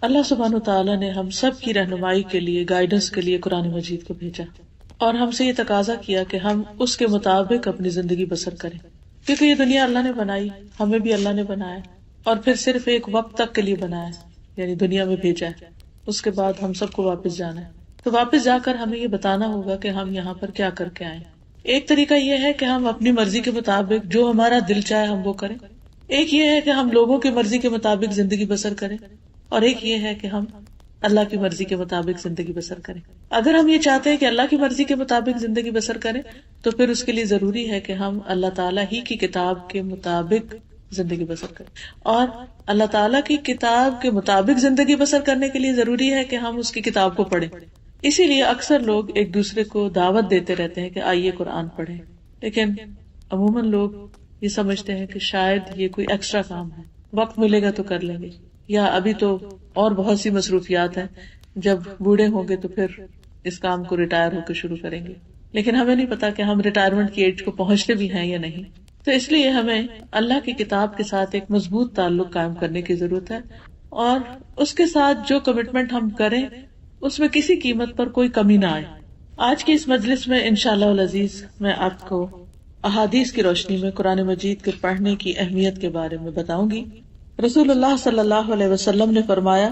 اللہ سبحانہ تعالیٰ نے ہم سب کی رہنمائی کے لیے، گائیڈنس کے لیے قرآن مجید کو بھیجا، اور ہم سے یہ تقاضا کیا کہ ہم اس کے مطابق اپنی زندگی بسر کریں، کیونکہ یہ دنیا اللہ نے بنائی، ہمیں بھی اللہ نے بنایا، اور پھر صرف ایک وقت تک کے لیے بنایا، یعنی دنیا میں بھیجا ہے، اس کے بعد ہم سب کو واپس جانا ہے۔ تو واپس جا کر ہمیں یہ بتانا ہوگا کہ ہم یہاں پر کیا کر کے آئے۔ ایک طریقہ یہ ہے کہ ہم اپنی مرضی کے مطابق جو ہمارا دل چاہے ہم وہ کریں، ایک یہ ہے کہ ہم لوگوں کی مرضی کے مطابق زندگی بسر کریں، اور ایک یہ ہے کہ ہم اللہ کی مرضی کے مطابق زندگی بسر کریں۔ اگر ہم یہ چاہتے ہیں کہ اللہ کی مرضی کے مطابق زندگی بسر کریں تو پھر اس کے لیے ضروری ہے کہ ہم اللہ تعالیٰ ہی کی کتاب کے مطابق زندگی بسر کریں، اور اللہ تعالیٰ کی کتاب کے مطابق زندگی بسر کرنے کے لیے ضروری ہے کہ ہم اس کی کتاب کو پڑھیں۔ اسی لیے اکثر لوگ ایک دوسرے کو دعوت دیتے رہتے ہیں کہ آئیے قرآن پڑھیں، لیکن عموماً لوگ یہ سمجھتے ہیں کہ شاید یہ کوئی ایکسٹرا کام ہے، وقت ملے گا تو کر لیں گے، یا ابھی تو اور بہت سی مصروفیات ہیں، جب بوڑھے ہوں گے تو پھر اس کام کو ریٹائر ہو کے شروع کریں گے۔ لیکن ہمیں نہیں پتا کہ ہم ریٹائرمنٹ کی ایج کو پہنچتے بھی ہیں یا نہیں۔ تو اس لیے ہمیں اللہ کی کتاب کے ساتھ ایک مضبوط تعلق قائم کرنے کی ضرورت ہے، اور اس کے ساتھ جو کمٹمنٹ ہم کریں اس میں کسی قیمت پر کوئی کمی نہ آئے۔ آج کی اس مجلس میں انشاءاللہ العزیز میں آپ کو احادیث کی روشنی میں قرآن مجید کے پڑھنے کی اہمیت کے بارے میں بتاؤں گی۔ رسول اللہ صلی اللہ علیہ وسلم نے فرمایا،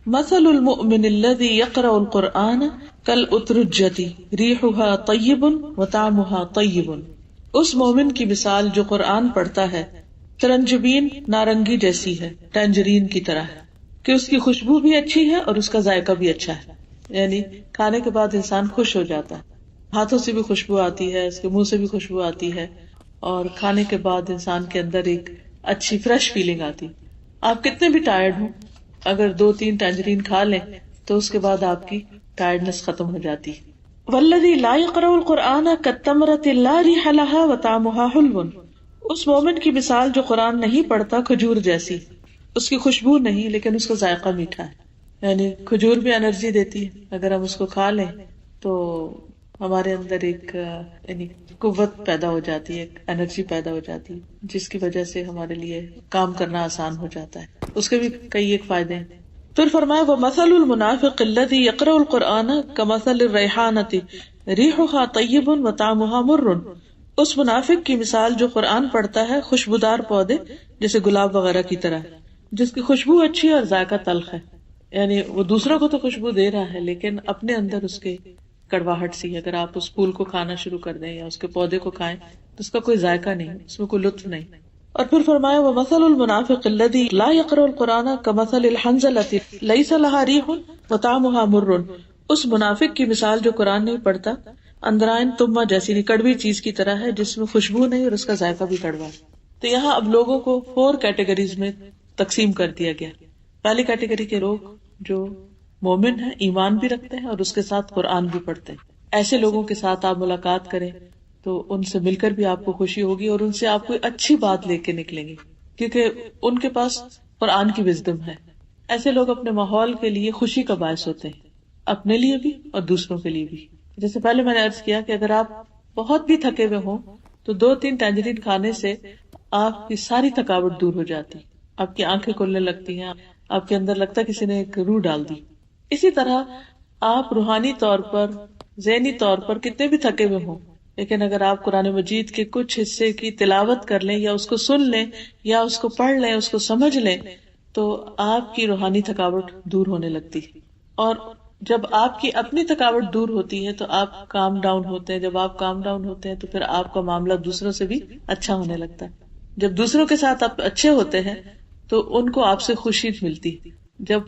مثل المؤمن الذي يقرأ القرآن كالأترجة ريحها طيب وطعمها طيب۔ اس مومن کی مثال جو قرآن پڑھتا ہے ترنجبین نارنگی جیسی ہے، ٹینجرین کی طرح ہے، کہ اس کی خوشبو بھی اچھی ہے اور اس کا ذائقہ بھی اچھا ہے، یعنی کھانے کے بعد انسان خوش ہو جاتا ہے، ہاتھوں سے بھی خوشبو آتی ہے، اس کے منہ سے بھی خوشبو آتی ہے، اور کھانے کے بعد انسان کے اندر ایک اچھی فریش فیلنگ آتی۔ آپ کتنے بھی ٹائرڈ ہوں، اگر 2-3 ٹینجرین کھا لیں تو اس کے بعد آپ کی ٹائرڈنس ختم ہو جاتی۔ والذی لا یقرأ القرآن کالتمرۃ لا ریح لها وطعمها حلو۔ اس مومن کی مثال جو قرآن نہیں پڑھتا کھجور جیسی، اس کی خوشبو نہیں لیکن اس کا ذائقہ میٹھا ہے، یعنی کھجور بھی انرجی دیتی ہے، اگر ہم اس کو کھا لیں تو ہمارے اندر ایک یعنی قوت پیدا ہو جاتی ہے، ایک انرجی پیدا ہو جاتی ہے، جس کی وجہ سے ہمارے لیے کام کرنا آسان ہو جاتا ہے۔ اس کے بھی کئی ایک فائدے ہیں۔ پھر فرمایا وَمَثَلُ الْمُنَافِقِ الَّذِي يَقْرَأُ الْقُرْآنَ كَمَثَلِ الرَّيْحَانَةِ رِيحُهَا طَيِّبٌ وَطَعْمُهَا مُرٌّ۔ اس منافق کی مثال جو قرآن پڑھتا ہے خوشبودار پودے جیسے گلاب وغیرہ کی طرح، جس کی خوشبو اچھی اور ذائقہ تلخ ہے، یعنی وہ دوسروں کو تو خوشبو دے رہا ہے لیکن اپنے اندر اس کے کڑواہٹ سی ہے۔ اگر آپ اس پھول کو کھانا شروع کر دیں یا اس کے پودے کو کھائیں تو اس کا کوئی ذائقہ نہیں، اس میں کوئی لطف نہیں۔ اور پھر فرمایا وَمَثَلُ الْمُنَافِقِ الَّذِي لَا يَقْرَأُ الْقُرْآنَ كَمَثَلِ الْحَنْظَلَةِ لَيْسَ لَهَا رِيحٌ وَطَعْمُهَا مُرٌّ۔ اس منافق کی مثال جو قرآن نہیں پڑھتا اندرائن تمہ جیسی کڑوی چیز کی طرح ہے، جس میں خوشبو نہیں اور اس کا ذائقہ بھی کڑوا ہے۔ تو یہاں اب لوگوں کو 4 کیٹیگریز میں تقسیم کر دیا گیا۔ پہلی کیٹیگری کے لوگ جو مومن ہیں، ایمان بھی رکھتے ہیں اور اس کے ساتھ قرآن بھی پڑھتے ہیں، ایسے لوگوں کے ساتھ آپ ملاقات کریں تو ان سے مل کر بھی آپ کو خوشی ہوگی اور ان سے آپ کوئی اچھی بات لے کے نکلیں گے، کیونکہ ان کے پاس قرآن کی وزڈم ہے۔ ایسے لوگ اپنے ماحول کے لیے خوشی کا باعث ہوتے ہیں، اپنے لیے بھی اور دوسروں کے لیے بھی۔ جیسے پہلے میں نے عرض کیا کہ اگر آپ بہت بھی تھکے ہوئے ہوں تو 2-3 ٹینجرین کھانے سے آپ کی ساری تھکاوٹ دور ہو جاتی، آپ کی آنکھیں کھلنے لگتی ہیں، آپ کے اندر لگتا ہے کسی نے ایک روح ڈال دی۔ اسی طرح آپ روحانی طور پر، ذہنی طور پر کتنے بھی تھکے ہوئے ہوں، لیکن اگر آپ قرآن مجید کے کچھ حصے کی تلاوت کر لیں یا اس کو سن لیں یا اس کو پڑھ لیں، اس کو سمجھ لیں، تو آپ کی روحانی تھکاوٹ دور ہونے لگتی۔ اور جب آپ کی اپنی تھکاوٹ دور ہوتی ہے تو آپ کام ڈاؤن ہوتے ہیں، جب آپ کام ڈاؤن ہوتے ہیں تو پھر آپ کا معاملہ دوسروں سے بھی اچھا ہونے لگتا ہے۔ جب دوسروں کے ساتھ آپ اچھے ہوتے ہیں تو ان کو آپ سے خوشی ملتی، جب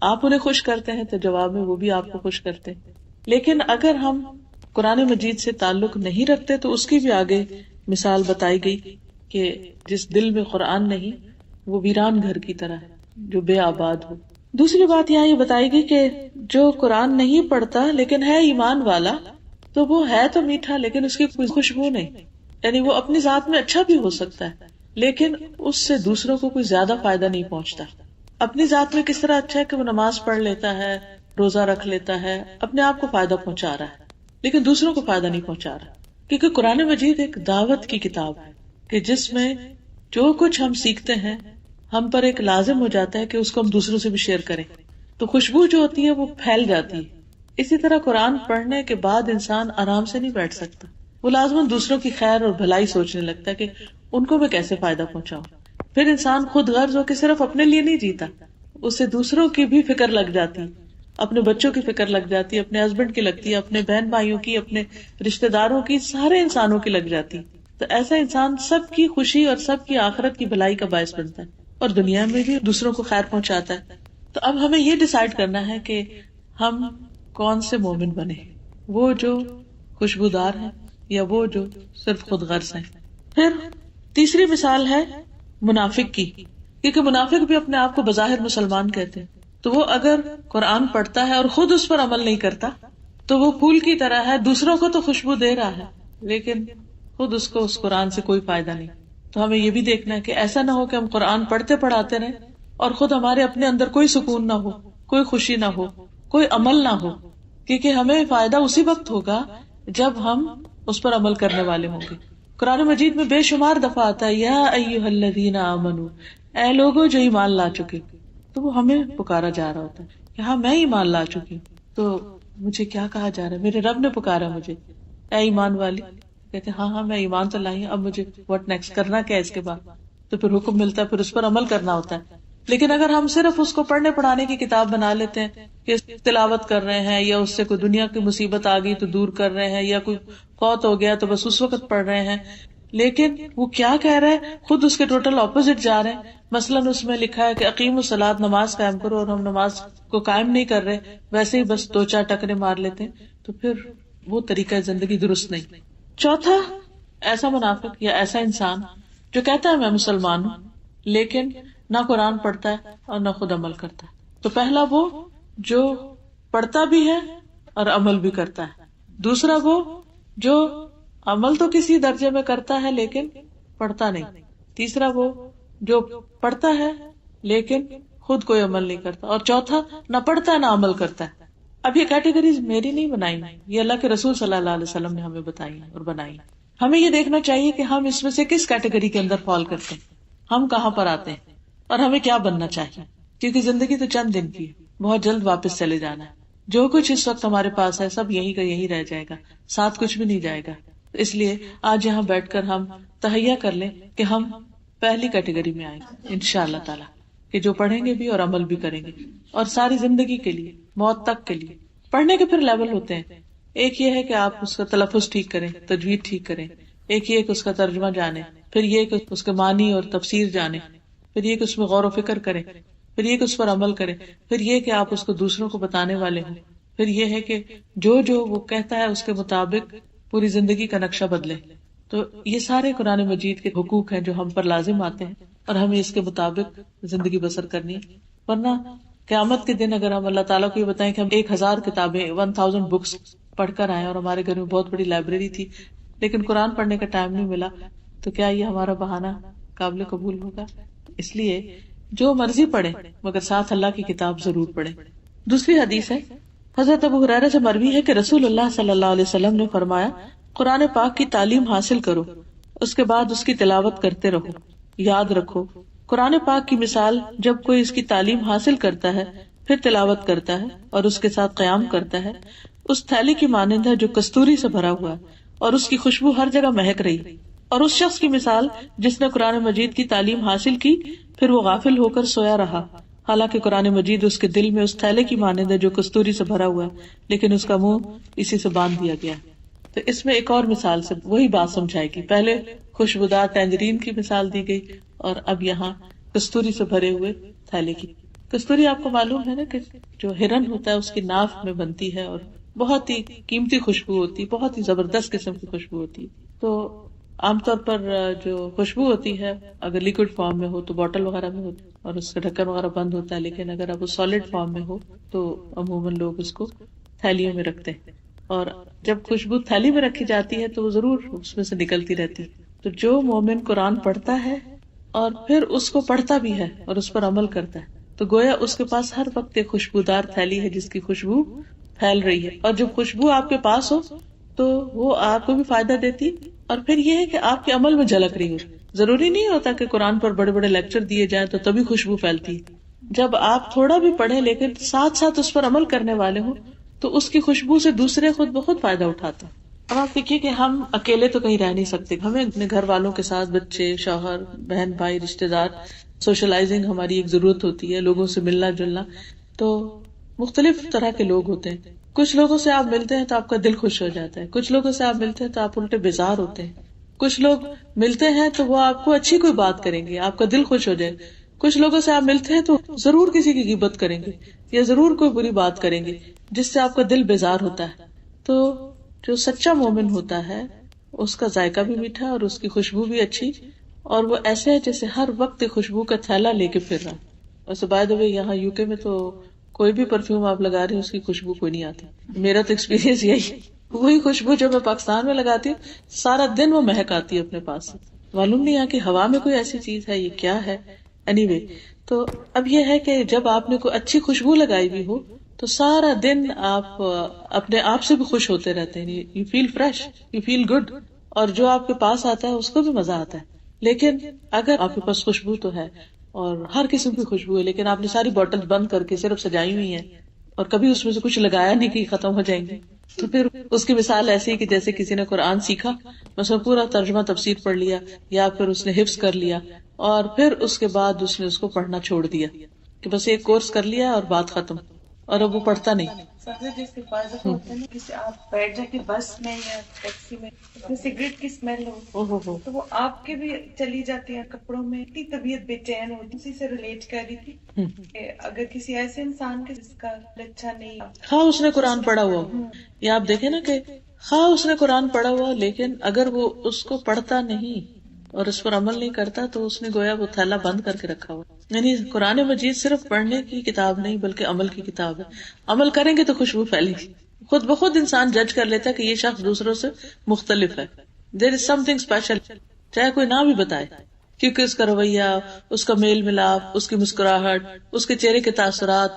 آپ انہیں خوش کرتے ہیں تو جواب میں وہ بھی آپ کو خوش کرتے ہیں۔ لیکن اگر ہم قرآن مجید سے تعلق نہیں رکھتے تو اس کی بھی آگے مثال بتائی گئی کہ جس دل میں قرآن نہیں وہ ویران گھر کی طرح ہے جو بے آباد ہو۔ دوسری بات یہاں یہ بتائی گئی کہ جو قرآن نہیں پڑھتا لیکن ہے ایمان والا تو وہ ہے تو میٹھا لیکن اس کی کوئی خوشبو نہیں، یعنی وہ اپنی ذات میں اچھا بھی ہو سکتا ہے لیکن اس سے دوسروں کو کوئی زیادہ فائدہ نہیں پہنچتا۔ اپنی ذات میں کس طرح اچھا ہے کہ وہ نماز پڑھ لیتا ہے، روزہ رکھ لیتا ہے، اپنے آپ کو فائدہ پہنچا رہا ہے لیکن دوسروں کو فائدہ نہیں پہنچا رہا، کیونکہ قرآن مجید ایک دعوت کی کتاب ہے کہ جس میں جو کچھ ہم سیکھتے ہیں ہم پر ایک لازم ہو جاتا ہے کہ اس کو ہم دوسروں سے بھی شیئر کریں۔ تو خوشبو جو ہوتی ہے وہ پھیل جاتی ہے. اسی طرح قرآن پڑھنے کے بعد انسان آرام سے نہیں بیٹھ سکتا، وہ لازماً دوسروں کی خیر اور بھلائی سوچنے لگتا ہے کہ ان کو میں کیسے فائدہ پہنچاؤں. پھر انسان خود غرض ہو کے صرف اپنے لیے نہیں جیتا، اسے دوسروں کی بھی فکر لگ جاتی، اپنے بچوں کی فکر لگ جاتی ہے، اپنے ہسبینڈ کی لگتی ہے، اپنے بہن بھائیوں کی، اپنے رشتے داروں کی، سارے انسانوں کی لگ جاتی. تو ایسا انسان سب کی خوشی اور سب کی آخرت کی بھلائی کا باعث بنتا ہے اور دنیا میں بھی دوسروں کو خیر پہنچاتا ہے. تو اب ہمیں یہ ڈیسائیڈ کرنا ہے کہ ہم کون سے مومن بنے، وہ جو خوشبودار ہیں یا وہ جو صرف خود غرض ہیں. پھر تیسری مثال ہے منافق کی، کیونکہ منافق بھی اپنے آپ کو بظاہر مسلمان کہتے ہیں، تو وہ اگر قرآن پڑھتا ہے اور خود اس پر عمل نہیں کرتا تو وہ پھول کی طرح ہے، دوسروں کو تو خوشبو دے رہا ہے لیکن خود اس کو اس قرآن سے کوئی فائدہ نہیں. تو ہمیں یہ بھی دیکھنا ہے کہ ایسا نہ ہو کہ ہم قرآن پڑھتے پڑھاتے رہیں اور خود ہمارے اپنے اندر کوئی سکون نہ ہو، کوئی خوشی نہ ہو، کوئی عمل نہ ہو، کیونکہ ہمیں فائدہ اسی وقت ہوگا جب ہم اس پر عمل کرنے والے ہوں گے. قرآن مجید میں بے شمار دفعہ آتا ہے یا ایھا الذین آمنو، اے لوگوں جو ایمان لا چکے. تو وہ ہمیں پکارا جا رہا ہوتا ہے کہ ہاں میں ایمان لا چکی ہوں، تو مجھے کیا کہا جا رہا ہے، میرے رب نے پکارا مجھے اے ایمان والی. کہتے ہیں ہاں میں ایمان تو لائی ہوں، اب مجھے واٹ نیکسٹ کرنا کیا ہے اس کے بعد. تو پھر حکم ملتا ہے، پھر اس پر عمل کرنا ہوتا ہے. لیکن اگر ہم صرف اس کو پڑھنے پڑھانے کی کتاب بنا لیتے ہیں کہ تلاوت کر رہے ہیں، یا اس سے کوئی دنیا کی مصیبت آ گئی تو دور کر رہے ہیں، یا کوئی فوت ہو گیا تو بس اس وقت پڑھ رہے ہیں، لیکن وہ کیا کہہ رہے ہیں خود اس کے ٹوٹل اپوزٹ جا رہے ہیں. مثلاً اس میں لکھا ہے کہ اقیم الصلاۃ، نماز قائم کرو، اور ہم نماز کو قائم نہیں کر رہے، ویسے ہی بس دو چار ٹکرے مار لیتے ہیں. تو پھر وہ طریقہ زندگی درست نہیں. چوتھا ایسا منافق یا ایسا انسان جو کہتا ہے میں مسلمان ہوں لیکن نہ قرآن پڑھتا ہے اور نہ خود عمل کرتا ہے. تو پہلا وہ جو پڑھتا بھی ہے اور عمل بھی کرتا ہے، دوسرا وہ جو عمل تو کسی درجے میں کرتا ہے لیکن پڑھتا نہیں، تیسرا وہ جو پڑھتا ہے لیکن خود کوئی عمل نہیں کرتا، اور چوتھا نہ پڑھتا ہے نہ عمل کرتا ہے. اب یہ کیٹیگریز میری نہیں بنائی، یہ اللہ کے رسول صلی اللہ علیہ وسلم نے ہمیں بتائی اور بنائی. ہمیں یہ دیکھنا چاہیے کہ ہم اس میں سے کس کیٹیگری کے اندر فال کرتے ہیں، ہم کہاں پر آتے ہیں اور ہمیں کیا بننا چاہیے. کیونکہ زندگی تو چند دن کی ہے، بہت جلد واپس چلے جانا ہے. جو کچھ اس وقت ہمارے پاس ہے سب یہی کا یہی رہ جائے گا، ساتھ کچھ بھی نہیں جائے گا. اس لیے آج یہاں بیٹھ کر ہم تہیہ کر لیں کہ ہم پہلی کیٹیگری میں آئیں گے انشاءاللہ تعالی، کہ جو پڑھیں گے بھی اور عمل بھی کریں گے، اور ساری زندگی کے لیے، موت تک کے لیے. پڑھنے کے پھر لیول ہوتے ہیں. ایک یہ ہے کہ آپ اس کا تلفظ ٹھیک کریں، تجوید ٹھیک کریں. ایک یہ کہ اس کا ترجمہ جانیں، پھر یہ کہ اس کے معنی اور تفسیر جانیں، پھر یہ کہ اس میں غور و فکر کریں، پھر یہ کہ اس پر عمل کریں، پھر یہ کہ آپ اس کو دوسروں کو بتانے والے ہوں، پھر یہ ہے کہ جو وہ کہتا ہے اس کے مطابق پوری زندگی کا نقشہ بدلے. تو یہ سارے قرآن مجید کے حقوق ہیں جو ہم پر لازم آتے ہیں اور ہمیں اس کے مطابق زندگی بسر کرنی ہے. ورنہ قیامت کے دن اگر ہم اللہ تعالیٰ کو یہ بتائیں کہ ہم 1000 کتابیں 1000 بکس پڑھ کر آئے اور ہمارے گھر میں بہت بڑی لائبریری تھی لیکن قرآن پڑھنے کا ٹائم نہیں ملا، تو کیا یہ ہمارا بہانہ قابل قبول ہوگا؟ اس لیے جو مرضی پڑھے مگر ساتھ اللہ کی کتاب ضرور پڑھے. دوسری حدیث ہے حضرت ابو ہریرہ سے مروی ہے کہ رسول اللہ صلی اللہ علیہ وسلم نے فرمایا قرآن پاک کی تعلیم حاصل کرو، اس کے بعد اس کی تلاوت کرتے رہو. یاد رکھو قرآن پاک کی مثال جب کوئی اس کی تعلیم حاصل کرتا ہے پھر تلاوت کرتا ہے اور اس کے ساتھ قیام کرتا ہے، اس تھیلی کی مانند ہے جو کستوری سے بھرا ہوا ہے اور اس کی خوشبو ہر جگہ مہک رہی. اور اس شخص کی مثال جس نے قرآن مجید کی تعلیم حاصل کی پھر وہ غافل ہو کر سویا رہا، حالانکہ قرآن مجید اس کے دل میں اس تھیلے کی مانند ہے جو کستوری سے بھرا ہوا ہے لیکن اس کا منہ اسی سے باندھ دیا گیا. تو اس میں ایک اور مثال سے وہی بات سمجھائے گی. پہلے خوشبودار ٹینجرین کی مثال دی گئی اور اب یہاں کستوری سے بھرے ہوئے تھیلے کی. کستوری آپ کو معلوم ہے نا کہ جو ہرن ہوتا ہے اس کی ناف میں بنتی ہے اور بہت ہی قیمتی خوشبو ہوتی ہے، بہت ہی زبردست قسم کی خوشبو ہوتی ہے. تو عام طور پر جو خوشبو ہوتی ہے اگر لیکوڈ فارم میں ہو تو بوٹل وغیرہ میں ہوتی ہے اور اس کا ڈھکن وغیرہ بند ہوتا ہے، لیکن اگر اب وہ سالڈ فارم میں ہو تو عموماً لوگ اس کو تھیلیوں میں رکھتے ہیں. اور جب خوشبو تھیلی میں رکھی جاتی ہے تو وہ ضرور اس میں سے نکلتی رہتی ہے. تو جو مومن قرآن پڑھتا ہے اور پھر اس کو پڑھتا بھی ہے اور اس پر عمل کرتا ہے تو گویا اس کے پاس ہر وقت ایک خوشبودار تھیلی ہے جس کی خوشبو پھیل رہی ہے. اور جب خوشبو آپ کے پاس ہو تو وہ آپ کو بھی فائدہ دیتی اور پھر یہ ہے کہ آپ کے عمل میں جھلک رہی ہو. ضروری نہیں ہوتا کہ قرآن پر بڑے بڑے لیکچر دیے جائیں تو تبھی خوشبو پھیلتی ہے. جب آپ تھوڑا بھی پڑھیں لیکن ساتھ ساتھ اس پر عمل کرنے والے ہوں تو اس کی خوشبو سے دوسرے خود بخود فائدہ اٹھاتے ہیں. اب آپ دیکھیے کہ ہم اکیلے تو کہیں رہ نہیں سکتے, ہمیں اپنے گھر والوں کے ساتھ, بچے, شوہر, بہن بھائی, رشتے دار, سوشلائزنگ ہماری ایک ضرورت ہوتی ہے, لوگوں سے ملنا جلنا. تو مختلف طرح کے لوگ ہوتے ہیں. کچھ لوگوں سے آپ ملتے ہیں تو آپ کا دل خوش ہو جاتا ہے, کچھ لوگوں سے آپ ملتے ہیں تو آپ الٹے بیزار ہوتے ہیں. کچھ لوگ ملتے ہیں تو وہ آپ کو اچھی کوئی بات کریں گے, آپ کا دل خوش ہو جائے. کچھ لوگوں سے آپ ملتے ہیں تو ضرور کسی کی غیبت کریں گے یا ضرور کوئی بری بات کریں گے جس سے آپ کا دل بیزار ہوتا ہے. تو جو سچا مومن ہوتا ہے اس کا ذائقہ بھی میٹھا اور اس کی خوشبو بھی اچھی, اور وہ ایسے ہے جیسے ہر وقت خوشبو کا تھیلا لے کے پھر رہا. ویسے بائی دا وے یہاں یو کے میں تو کوئی بھی پرفیوم آپ لگا رہے ہیں اس کی خوشبو کوئی نہیں آتی. میرا تو ایکسپیرینس یہی, وہی خوشبو جو میں پاکستان میں لگاتی ہوں سارا دن وہ مہک آتی ہے اپنے پاس سے. معلوم نہیں ہے کہ ہوا میں کوئی ایسی چیز ہے, یہ کیا ہے. اینی تو اب یہ ہے کہ جب آپ نے کوئی اچھی خوشبو لگائی ہوئی ہو تو سارا دن آپ اپنے آپ سے بھی خوش ہوتے رہتے ہیں. You feel fresh, you feel good, اور جو آپ کے پاس آتا ہے اس کو بھی مزہ آتا ہے. لیکن اگر آپ کے پاس خوشبو تو ہے اور ہر قسم کی خوشبو ہے لیکن آپ نے ساری بوٹل بند کر کے صرف سجائی ہوئی ہیں اور کبھی اس میں سے کچھ لگایا نہیں کہ ختم ہو جائیں گے, تو پھر اس کی مثال ایسی ہے کہ جیسے کسی نے قرآن سیکھا, مثلا پورا ترجمہ تفسیر پڑھ لیا یا پھر اس نے حفظ کر لیا اور پھر اس کے بعد اس نے اس کو پڑھنا چھوڑ دیا کہ بس ایک کورس کر لیا اور بات ختم, اور اب وہ پڑھتا نہیں. جیسے بعض دفعہ ہوتا ہے نا کسی آپ بیٹھ جا کے بس میں یا ٹیکسی میں سگریٹ کی اسمیل ہو تو وہ آپ کے بھی چلی جاتی ہے کپڑوں میں, اتنی طبیعت بے چین ہوتی. اسی سے ریلیٹ کر رہی تھی کہ اگر کسی ایسے انسان کے جس کا اچھا نہیں, ہاں اس نے قرآن پڑھا ہوا, یا آپ دیکھیں نا کہ ہاں اس نے قرآن پڑھا ہوا لیکن اگر وہ اس کو پڑھتا نہیں اور اس پر عمل نہیں کرتا تو اس نے گویا وہ تھیلا بند کر کے رکھا ہوا. یعنی قرآن مجید صرف پڑھنے کی کتاب نہیں بلکہ عمل کی کتاب ہے. عمل کریں گے تو خوشبو پھیلے گی, خود بخود انسان جج کر لیتا ہے کہ یہ شخص دوسروں سے مختلف ہے. دیر از سم تھنگ اسپیشل, چاہے کوئی نہ بھی بتائے, کیونکہ اس کا رویہ, اس کا میل ملاپ, اس کی مسکراہٹ, اس کے چہرے کے تاثرات,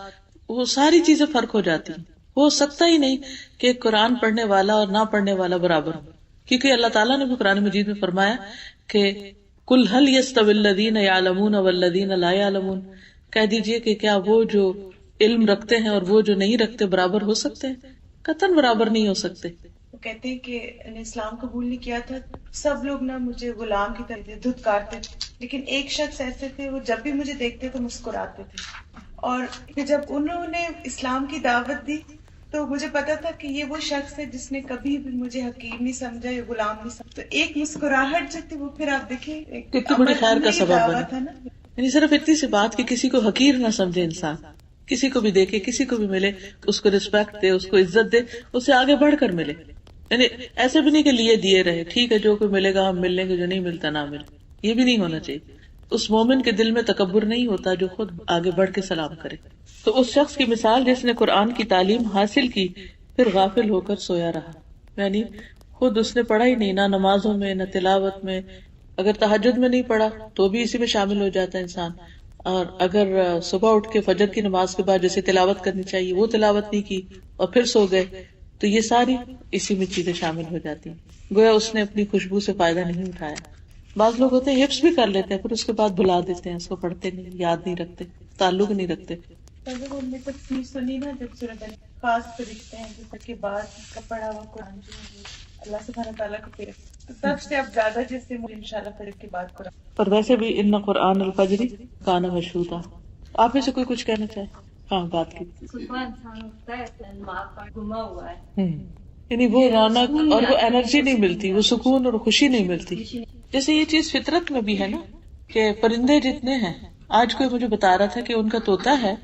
وہ ساری چیزیں فرق ہو جاتی ہیں. ہو سکتا ہی نہیں کہ قرآن پڑھنے والا اور نہ پڑھنے والا برابر ہو, کیونکہ اللہ تعالیٰ نے بھی قرآن مجید میں فرمایا کہ قل هل يستوي الذين يعلمون والذين لا يعلمون, کہہ دیجئے کہ کیا وہ جو علم رکھتے ہیں اور وہ جو نہیں رکھتے برابر ہو سکتے ہیں؟ قطعاً برابر نہیں ہو سکتے. وہ کہتے ہیں کہ اسلام قبول نہیں کیا تھا, سب لوگ نا مجھے غلام کی طرح دھتکارتے تھے, لیکن ایک شخص ایسے تھے وہ جب بھی مجھے دیکھتے تو مسکراتے تھے. اور جب انہوں نے اسلام کی دعوت دی تو مجھے پتا تھا کہ یہ وہ شخص ہے جس نے کبھی بھی مجھے حقیر نہیں سمجھا یا غلام نہیں سمجھا. تو ایک مسکراہٹ جو تھی وہ پھر آپ دیکھیں کتنی بڑی خیر کا سبب تھا بنے. نا. یعنی صرف اتنی سی بات کہ کسی کو حقیر نہ سمجھے انسان, کسی کو بھی دیکھے, کسی کو بھی ملے, اس کو رسپیکٹ دے, اس کو عزت دے, اس سے آگے بڑھ کر ملے. یعنی ایسے بھی نہیں کہ لیے دیے رہے, ٹھیک ہے جو کوئی ملے گا ہم مل لیں گے, جو نہیں ملتا نہ ملے, یہ بھی نہیں ہونا چاہیے. اس مومن کے دل میں تکبر نہیں ہوتا جو خود آگے بڑھ کے سلام کرے. تو اس شخص کی مثال جس نے قرآن کی تعلیم حاصل کی پھر غافل ہو کر سویا رہا, یعنی خود اس نے پڑھا ہی نہیں, نہ نمازوں میں نہ تلاوت میں. اگر تہجد میں نہیں پڑھا تو بھی اسی میں شامل ہو جاتا ہے انسان, اور اگر صبح اٹھ کے فجر کی نماز کے بعد جیسے تلاوت کرنی چاہیے وہ تلاوت نہیں کی اور پھر سو گئے تو یہ ساری اسی میں چیزیں شامل ہو جاتی ہیں. گویا اس نے اپنی خوشبو سے فائدہ نہیں اٹھایا. بعض لوگ ہوتے ہیں حفظ بھی کر لیتے ہیں پھر اس کے بعد بھلا دیتے ہیں, اس کو پڑھتے نہیں, یاد نہیں رکھتے, تعلق نہیں رکھتے. سنی نا جب سورۃ خاص طریقے ہیں جس کے بعد کا پڑھا ہوا قرآن جو اللہ سبحانہ تعالیٰ کو پھر سب سے اب زیادہ جیسے انشاءاللہ پھر کے بعد قرآن. اور ویسے بھی ان قرآن الفجر کان مشہودا. آپ میں سے کوئی کچھ کہنا چاہے؟ ہاں بات کی. گما ہوا ہے, یعنی وہ رونق اور وہ انرجی نہیں ملتی, وہ سکون اور خوشی نہیں ملتی. جیسے یہ چیز فطرت میں بھی ہے نا کہ پرندے جتنے ہیں, آج کوئی مجھے بتا رہا تھا کہ ان کا طوطا ہے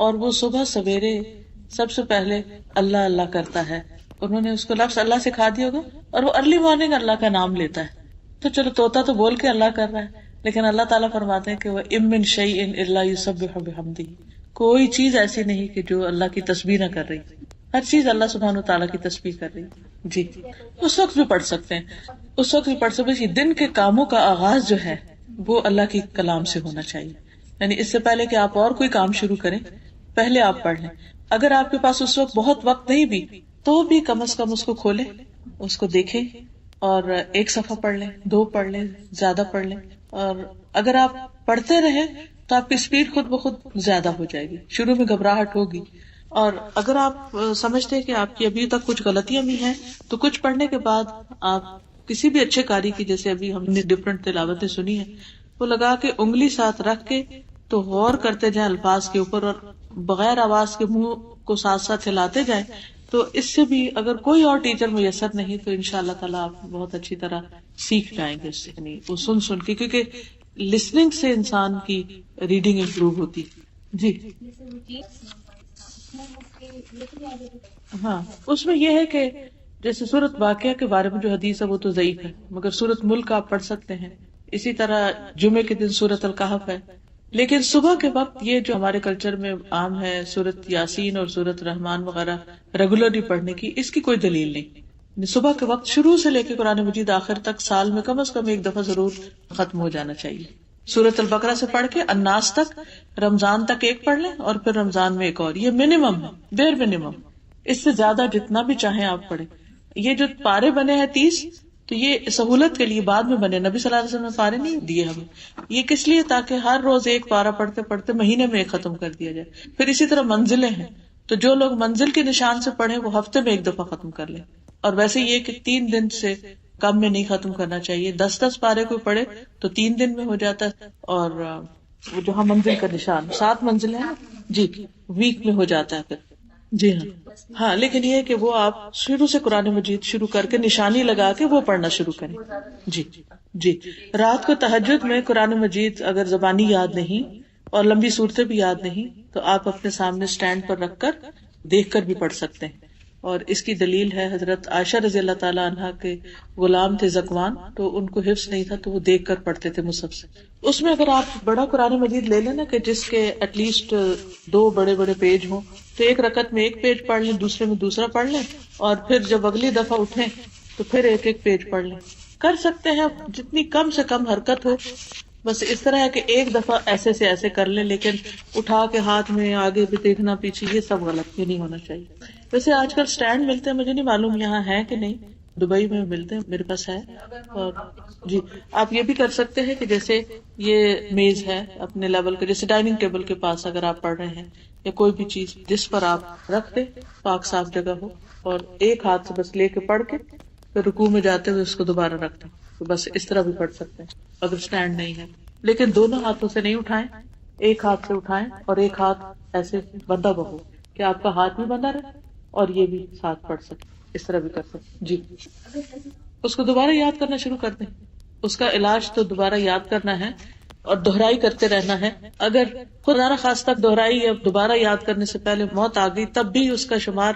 اور وہ صبح سویرے سب سے پہلے اللہ اللہ کرتا ہے. انہوں نے اس کو لفظ اللہ سکھا دیا ہوگا اور وہ ارلی مارننگ اللہ کا نام لیتا ہے. تو چلو طوطا تو بول کے اللہ کر رہا ہے, لیکن اللہ تعالیٰ فرماتے ہیں کہ وہ مِن شَيْءٍ إِلَّا يُسَبِّحُ بِحَمْدِهِ, کوئی چیز ایسی نہیں کہ جو اللہ کی تسبیح نہ کر رہی, ہر چیز اللہ سبحانہ وتعالیٰ کی تسبیح کر رہی. جی اس وقت بھی پڑھ سکتے ہیں, اس وقت بھی پڑھ سکتے ہیں. دن کے کاموں کا آغاز جو ہے وہ اللہ کی کلام سے ہونا چاہیے. یعنی اس سے پہلے کہ آپ اور کوئی کام شروع کریں پہلے آپ پڑھ لیں. اگر آپ کے پاس اس وقت بہت وقت نہیں بھی تو بھی کم از کم اس کو کھولیں, اس کو دیکھیں اور ایک صفحہ پڑھ لیں, 2 پڑھ لیں, زیادہ پڑھ لیں. اور اگر آپ پڑھتے رہیں تو آپ کی اسپیڈ خود بخود زیادہ ہو جائے گی. شروع میں گھبراہٹ ہوگی، اور اگر آپ سمجھتے ہیں کہ آپ کی ابھی تک کچھ غلطیاں بھی ہیں تو کچھ پڑھنے کے بعد آپ کسی بھی اچھے قاری کی، جیسے ابھی ہم نے ڈفرینٹ تلاوتیں سنی ہیں، وہ لگا کے انگلی ساتھ رکھ کے تو غور کرتے جائیں الفاظ کے اوپر، اور بغیر آواز کے منہ کو ساتھ ساتھ ہلاتے جائیں. تو اس سے بھی اگر کوئی اور ٹیچر میسر نہیں تو انشاءاللہ تعالیٰ آپ بہت اچھی طرح سیکھ جائیں گے اس سے، یعنی وہ سن کے، کیونکہ لسننگ سے انسان کی ریڈنگ امپروو ہوتی. جی ہاں، اس میں یہ ہے کہ جیسے سورۃ واقعہ کے بارے میں جو حدیث ہے وہ تو ضعیف ہے، مگر سورۃ ملک آپ پڑھ سکتے ہیں. اسی طرح جمعے کے دن سورۃ الکہف ہے. لیکن صبح کے وقت یہ جو ہمارے کلچر میں عام ہے سورۃ یاسین اور سورۃ رحمان وغیرہ ریگولرلی پڑھنے کی، اس کی کوئی دلیل نہیں. صبح کے وقت شروع سے لے کے قرآن مجید آخر تک سال میں کم از کم ایک دفعہ ضرور ختم ہو جانا چاہیے. سورۃ البقرہ سے پڑھ کے الناس تک، رمضان تک ایک پڑھ لیں اور پھر رمضان میں ایک اور. یہ منیمم ہے، بیر منیمم. اس سے زیادہ جتنا بھی چاہیں آپ پڑھیں. یہ جو پارے بنے ہیں 30، تو یہ سہولت کے لیے بعد میں بنے. نبی صلی اللہ علیہ وسلم نے پارے نہیں دیے ہمیں. یہ کس لیے؟ تاکہ ہر روز ایک پارا پڑھتے پڑھتے مہینے میں ایک ختم کر دیا جائے. پھر اسی طرح منزلیں ہیں، تو جو لوگ منزل کے نشان سے پڑھیں وہ ہفتے میں ایک دفعہ ختم کر لیں. اور ویسے یہ کہ 3 دن سے کم میں نہیں ختم کرنا چاہیے. 10 پارے کو پڑھے تو 3 دن میں ہو جاتا ہے. اور وہ جہاں منزل کا نشان 7 منزلیں ہیں جی، ویک میں ہو جاتا ہے پھر. جی ہاں، لیکن یہ کہ وہ آپ شروع سے قرآن مجید شروع کر کے نشانی لگا کے وہ پڑھنا شروع کریں. جی رات کو تہجد میں قرآن مجید اگر زبانی یاد نہیں اور لمبی صورتیں بھی یاد نہیں تو آپ اپنے سامنے سٹینڈ پر رکھ کر دیکھ کر بھی پڑھ سکتے ہیں. اور اس کی دلیل ہے حضرت عائشہ رضی اللہ تعالیٰ عنہا کے غلام تھے زکوان، تو ان کو حفظ نہیں تھا تو وہ دیکھ کر پڑھتے تھے مصحف سے. اس میں اگر آپ بڑا قرآن مجید لے لیں نا کہ جس کے ایٹ لیسٹ 2 بڑے بڑے پیج ہوں، تو ایک رکعت میں ایک پیج پڑھ لیں، دوسرے میں دوسرا پڑھ لیں، اور پھر جب اگلی دفعہ اٹھیں تو پھر ایک ایک پیج پڑھ لیں. کر سکتے ہیں جتنی کم سے کم حرکت ہو. بس اس طرح ہے کہ ایک دفعہ ایسے سے ایسے کر لیں، لیکن اٹھا کے ہاتھ میں آگے بھی دیکھنا پیچھے، یہ سب غلط، یہ نہیں ہونا چاہیے. ویسے آج کل سٹینڈ ملتے ہیں، مجھے نہیں معلوم یہاں ہے کہ نہیں، دبئی میں ملتے ہیں، میرے پاس ہے. اور جی آپ یہ بھی کر سکتے ہیں کہ جیسے یہ میز ہے اپنے لیول کے، جیسے ڈائننگ ٹیبل کے پاس اگر آپ پڑھ رہے ہیں یا کوئی بھی چیز جس پر آپ رکھ دیں، پاک صاف جگہ ہو، اور ایک ہاتھ سے بس لے کے پڑھ کے پھر رکوع میں جاتے ہوئے اس کو دوبارہ رکھ دیں. تو بس اس طرح بھی پڑھ سکتے ہیں اگر سٹینڈ نہیں ہے. لیکن دونوں ہاتھوں سے نہیں اٹھائیں، ایک ہاتھ سے اٹھائیں اور ایک ہاتھ ایسے بندھا بہو کہ آپ کا ہاتھ بھی بندھا رہے اور یہ بھی ساتھ پڑھ سکے. اس طرح بھی کر سکتے. جی اس کو دوبارہ یاد کرنا شروع کر دیں. اس کا علاج تو دوبارہ یاد کرنا ہے اور دہرائی کرتے رہنا ہے. اگر خدا نہ خواستہ دہرائی یا دوبارہ یاد کرنے سے پہلے موت آ گئی تب بھی اس کا شمار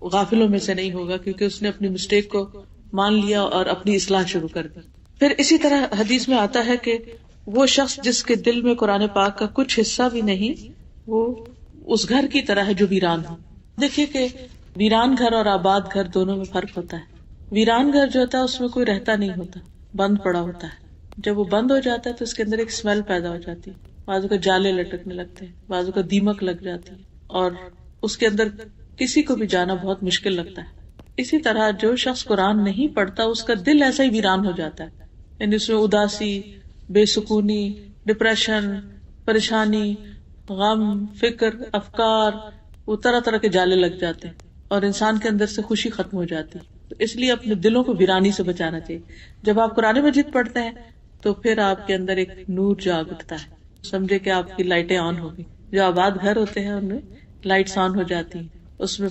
غافلوں میں سے نہیں ہوگا، کیونکہ اس نے اپنی مسٹیک کو مان لیا اور اپنی اصلاح شروع کر دی. پھر اسی طرح حدیث میں آتا ہے کہ وہ شخص جس کے دل میں قرآن پاک کا کچھ حصہ بھی نہیں، وہ اس گھر کی طرح ہے جو ویران ہو. دیکھیے کہ ویران گھر اور آباد گھر دونوں میں فرق ہوتا ہے. ویران گھر جو ہوتا ہے اس میں کوئی رہتا نہیں ہوتا، بند پڑا ہوتا ہے. جب وہ بند ہو جاتا ہے تو اس کے اندر ایک اسمیل پیدا ہو جاتی ہے، بازو کا جالے لٹکنے لگتے ہیں، بازو کا دیمک لگ جاتی ہے، اور اس کے اندر کسی کو بھی جانا بہت مشکل لگتا ہے. اسی طرح جو شخص قرآن نہیں پڑھتا اس کا دل ایسا ہی ویران ہو جاتا ہے، یعنی اس میں اداسی، بے سکونی، ڈپریشن، پریشانی، غم، فکر، افکار، وہ طرح طرح کے جالے لگ جاتے ہیں اور انسان کے اندر سے خوشی ختم ہو جاتی. تو اس لیے اپنے دلوں کو ویرانی سے بچانا چاہیے. جب آپ قرآن مجید پڑھتے ہیں تو پھر آپ کے اندر ایک نور جاگ اٹھتا ہے، سمجھے کہ آپ کی لائٹیں آن ہوگی. جو آباد گھر ہوتے ہیں ان میں لائٹس آن ہو جاتی ہیں، اس میں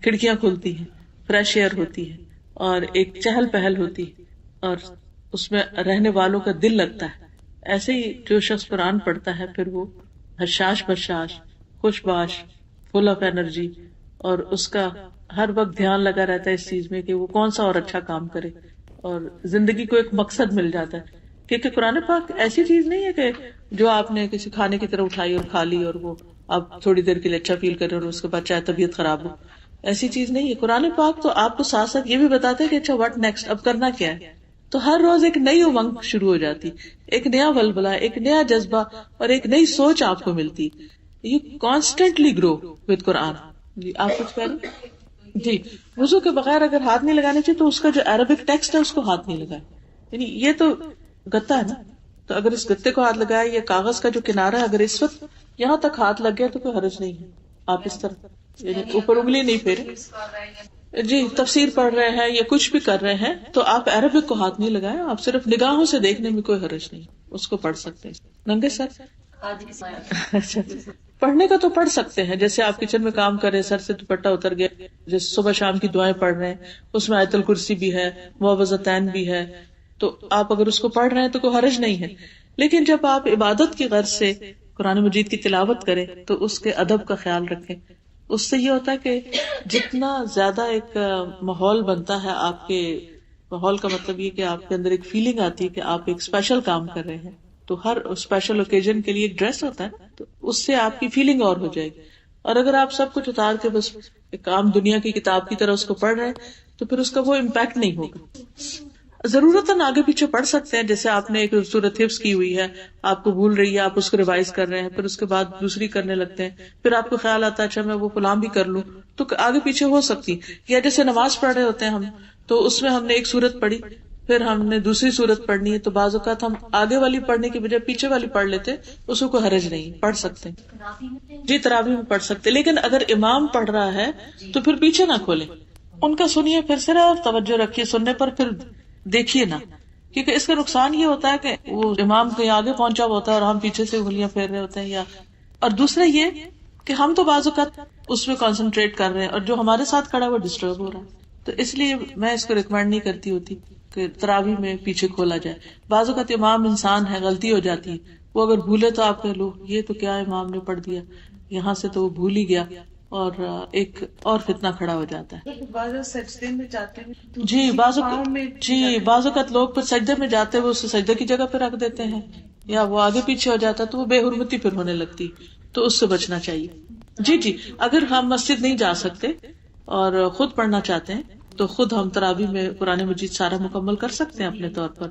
کھڑکیاں کھلتی ہیں، فریش ایئر ہوتی ہے اور ایک چہل پہل ہوتی ہے اور اس میں رہنے والوں کا دل لگتا ہے. ایسے ہی جو شخص قرآن پڑھتا ہے پھر وہ حشاش بشاش، خوش باش، فل آف انرجی، اور اس کا ہر وقت دھیان لگا رہتا ہے اس چیز میں کہ وہ کون سا اور اچھا کام کرے، اور زندگی کو ایک مقصد مل جاتا ہے. کیونکہ قرآن پاک ایسی چیز نہیں ہے کہ جو آپ نے کسی کھانے کی طرح اٹھائی اور کھا لی اور وہ آپ تھوڑی دیر کے لیے اچھا فیل کریں اور اس کے بعد چاہے طبیعت خراب ہو. ایسی چیز نہیں ہے. قرآن پاک تو آپ کو ساتھ ساتھ یہ بھی بتاتے کہ اچھا واٹ نیکسٹ، اب کرنا کیا ہے. تو ہر روز ایک نئی امنگ شروع ہو جاتی، ایک نیا ولولہ، ایک نیا جذبہ اور ایک نئی سوچ آپ کو ملتی. یو کانسٹینٹلی گرو وتھ قرآن. جی آپ کچھ کہہ رہے ہیں؟ جی وضو کے بغیر اگر ہاتھ نہیں لگانے چاہیے تو اس کا جو عربک ٹیکسٹ ہے اس کو ہاتھ نہیں لگائے. یعنی یہ تو گتا ہے نا، تو اگر اس گتے کو ہاتھ لگایا یا کاغذ کا جو کنارہ ہے اگر اس وقت یہاں تک ہاتھ لگ گیا تو کوئی حرج نہیں ہے. آپ اس طرح یعنی اوپر انگلی نہیں پھیرے. جی تفسیر پڑھ رہے ہیں یا کچھ بھی کر رہے ہیں تو آپ عربک کو ہاتھ نہیں لگائیں, آپ صرف نگاہوں سے دیکھنے میں کوئی حرج نہیں, اس کو پڑھ سکتے ہیں. ننگے سر اچھا پڑھنے کا تو پڑھ سکتے ہیں, جیسے آپ کچن میں کام کر رہے ہیں سر سے دوپٹہ اتر گیا, جیسے صبح شام کی دعائیں پڑھ رہے ہیں اس میں آیت الکرسی بھی ہے, معوذتین بھی ہے, تو آپ اگر اس کو پڑھ رہے ہیں تو کوئی حرج نہیں ہے. لیکن جب آپ عبادت کی غرض سے قرآن مجید کی تلاوت کریں تو اس کے ادب کا خیال رکھیں. اس سے یہ ہوتا ہے کہ جتنا زیادہ ایک ماحول بنتا ہے, آپ کے ماحول کا مطلب یہ کہ آپ کے اندر ایک فیلنگ آتی ہے کہ آپ ایک اسپیشل کام کر رہے ہیں, تو ہر اسپیشل اوکیزن کے لیے ایک ڈریس ہوتا ہے, تو اس سے آپ کی فیلنگ اور ہو جائے گی. اور اگر آپ سب کچھ اتار کے بس ایک عام دنیا کی کتاب کی طرح اس کو پڑھ رہے ہیں تو پھر اس کا وہ امپیکٹ نہیں ہوگا. ضرورتاً آگے پیچھے پڑھ سکتے ہیں, جیسے آپ نے ایک سورت حفظ کی ہوئی ہے, آپ کو بھول رہی ہے, آپ اس کو ریوائز کر رہے ہیں, پھر اس کے بعد دوسری کرنے لگتے ہیں, پھر آپ کو خیال آتا ہے اچھا میں وہ فلاں بھی کر لوں, تو آگے پیچھے ہو سکتی. یا جیسے نماز پڑھ رہے ہوتے ہیں ہم, تو اس میں ہم نے ایک سورت پڑھی, پھر ہم نے دوسری سورت پڑھنی ہے, تو بعض اوقات ہم آگے والی پڑھنے کی بجائے پیچھے والی پڑھ لیتے, اس کو کوئی حرج نہیں, پڑھ سکتے. جی تراویح میں پڑھ سکتے, لیکن اگر امام پڑھ رہا ہے تو پھر پیچھے نہ کھولے, ان کا سنیے, پھر صرف توجہ رکھیے سننے پر, پھر دیکھیے نا, کیونکہ اس کا نقصان یہ ہوتا ہے کہ وہ امام کہیں آگے پہنچا ہوا ہوتا ہے اور ہم پیچھے سے انگلیاں پھیر رہے ہوتے ہیں. یا اور دوسرا یہ کہ ہم تو بعض اوقات اس میں کنسنٹریٹ کر رہے ہیں اور جو ہمارے ساتھ کھڑا ہے وہ ڈسٹرب ہو رہا ہے, تو اس لیے میں اس کو ریکمینڈ نہیں کرتی ہوتی کہ تراویح میں پیچھے کھولا جائے. بعض اوقات امام انسان ہے, غلطی ہو جاتی ہے, وہ اگر بھولے تو آپ کہہ لو یہ تو کیا امام نے پڑھ دیا, یہاں سے تو وہ بھول ہی گیا, اور ایک اور فتنہ کھڑا ہو جاتا ہے. سجدے میں جاتے ہیں جی بعض اوقات لوگ پھر سجدے میں جاتے ہوئے اسے سجدے کی جگہ پہ رکھ دیتے ہیں, یا وہ آگے پیچھے ہو جاتا ہے, تو وہ بے حرمتی پھر ہونے لگتی, تو اس سے بچنا چاہیے. جی اگر ہم مسجد نہیں جا سکتے اور خود پڑھنا چاہتے ہیں تو خود ہم تراویح میں قرآن مجید سارا مکمل کر سکتے ہیں, اپنے طور پر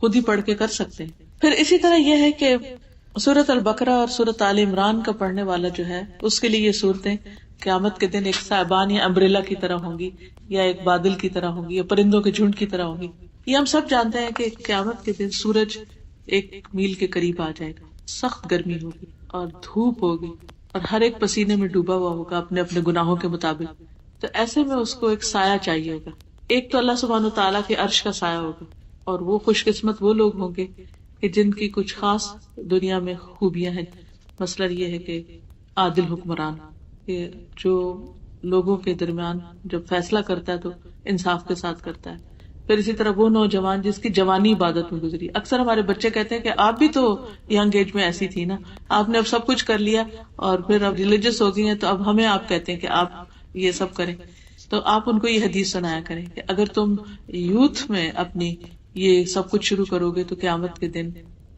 خود ہی پڑھ کے کر سکتے ہیں. پھر اسی طرح یہ ہے کہ سورۃ البقرہ اور سورۃ آل عمران کا پڑھنے والا جو ہے اس کے لیے یہ صورتیں قیامت کے دن ایک صاحبان یا امبریلا کی طرح ہوں گی, یا ایک بادل کی طرح ہوں گی, یا پرندوں کے جھنڈ کی طرح ہوں گی. یہ ہم سب جانتے ہیں کہ قیامت کے دن سورج 1 میل کے قریب آ جائے گا, سخت گرمی ہوگی اور دھوپ ہوگی, اور ہر ایک پسینے میں ڈوبا ہوا ہوگا اپنے اپنے گناہوں کے مطابق. تو ایسے میں اس کو ایک سایہ چاہیے ہوگا. ایک تو اللہ سبحانہ تعالیٰ کے عرش کا سایہ ہوگا, اور وہ خوش قسمت وہ لوگ ہوں گے کہ جن کی کچھ خاص دنیا میں خوبیاں ہیں. مسئلہ یہ ہے کہ عادل حکمران, کہ جو لوگوں کے درمیان جب فیصلہ کرتا ہے تو انصاف کے ساتھ کرتا ہے. پھر اسی طرح وہ نوجوان جس کی جوانی عبادت میں گزری. اکثر ہمارے بچے کہتے ہیں کہ آپ بھی تو ینگ ایج میں ایسی تھی نا, آپ نے اب سب کچھ کر لیا اور پھر اب ریلیجس ہو گئی ہیں, تو اب ہمیں آپ کہتے ہیں کہ آپ یہ سب کریں. تو آپ ان کو یہ حدیث سنایا کریں کہ اگر تم یوتھ میں اپنی یہ سب کچھ شروع کرو گے تو قیامت کے دن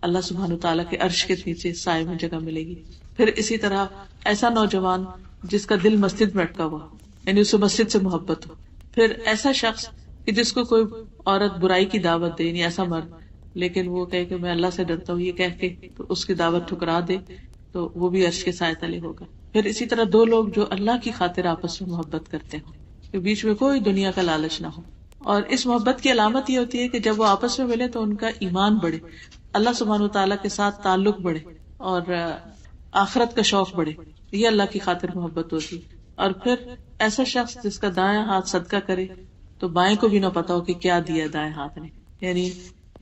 اللہ سبحانہ تعالیٰ کے عرش کے نیچے سائے میں جگہ ملے گی. پھر اسی طرح ایسا نوجوان جس کا دل مسجد میں اٹکا ہوا, یعنی اسے مسجد سے محبت ہو. پھر ایسا شخص کہ جس کو کوئی عورت برائی کی دعوت دے, یعنی ایسا مرد, لیکن وہ کہے کہ میں اللہ سے ڈرتا ہوں, یہ کہہ کے تو اس کی دعوت ٹھکرا دے, تو وہ بھی عرش کے سائے تلے ہوگا. پھر اسی طرح 2 لوگ جو اللہ کی خاطر آپس میں محبت کرتے ہوں, کہ بیچ میں کوئی دنیا کا لالچ نہ ہو. اور اس محبت کی علامت یہ ہوتی ہے کہ جب وہ آپس میں ملے تو ان کا ایمان بڑھے, اللہ سبحانہ تعالیٰ کے ساتھ تعلق بڑھے, اور آخرت کا شوق بڑھے. یہ اللہ کی خاطر محبت ہوتی. اور پھر ایسا شخص جس کا دائیں ہاتھ صدقہ کرے تو بائیں کو بھی نہ پتا ہو کہ کیا دیا دائیں ہاتھ نے. یعنی